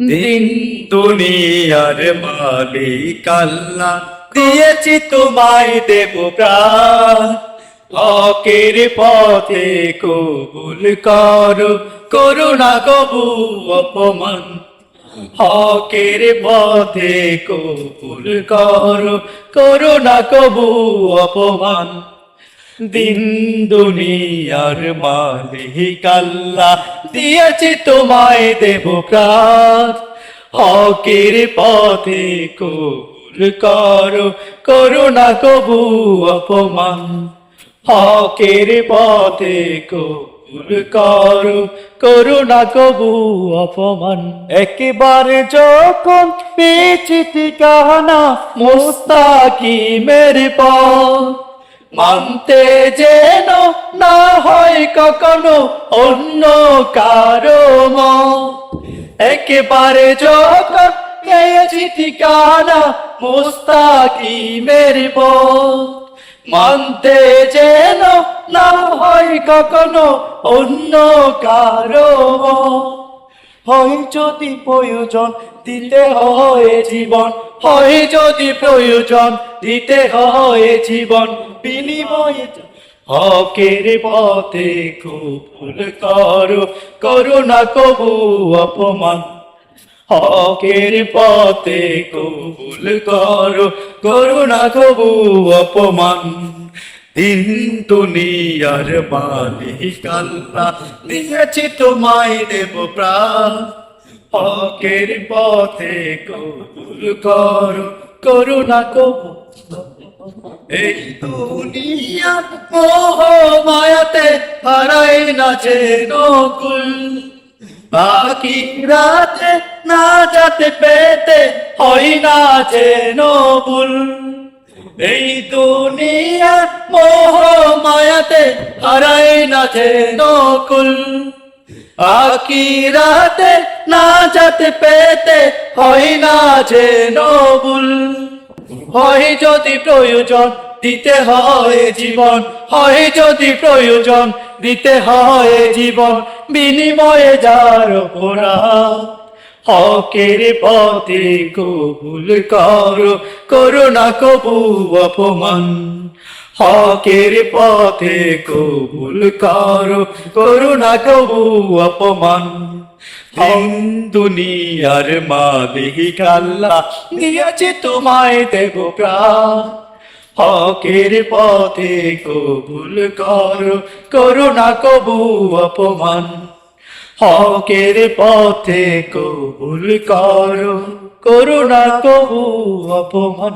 দিন দুনিয়ার মালিক আল্লাহ, দিয়েছি তোমায় দেব প্রাণ। হকের পথে কবুল করো, করুণা কবু অপমান। হকের পথে কবুল করো, করুণা কবু অপমান। দিন দুনিয়ার মালিক আল্লাহ, দিয়েছি তোমায় দেব প্রাণ। হকের পথে কবুল করো, করুণা কবু অপমান। হকের পথে কবুল করো, করুণা কবু অপমান। একবারে যখন পেয়েছি ঠিকানা মুস্তাকিমের পথ, মানতে যেন না হয় কখনো অন্য কারো মত। একেবারে যখন পেয়েছি ঠিকানা মুস্তাকিমের পথ, মানতে যেন না হয় কখনো অন্য কারো মত। হয় যদি প্রয়োজন দিতে হয় জীবন, হয় যদি প্রয়োজন দিতে হয় জীবন, বিনিময়ে হকের পথে কবুল করো, করুণা কবু অপমান। হকের পথে কবুল করো, করুণা কবু অপমান। দিন দুনিয়ার মালিক আল্লাহ, দিয়েছি তোমায় দেব প্রাণ। হকের পথে কবুল করো, করুণা কবু। এই দুনিয়ার মোহ মায়াতে হারাই না যেন কুল, বাকি রাতে না যাতে পেতে হয় না যেন ভুল। এই দুনিয়ার মোহ মায়াতে হারাই না যেন কুল, আখিরাতে না যাতে পেতে হয় না যেন ভুল। হয় যদি প্রয়োজন দিতে হয় জীবন, হয় যদি প্রয়োজন দিতে হয় জীবন, বিনিময়ে যার অপরাধ। হকের পথে কবুল করো, করুণা কবু অপমান। হকের পথে কবুল করো, করুণা কবু অপমান। দিন দুনিয়ার মালিক আল্লাহ, দিয়েছি তোমায় দেব প্রাণ। হকের পথে কবুল করো, করুণা কবু অপমান। হকের পথে কবুল করো, করুণা কবু অপমান।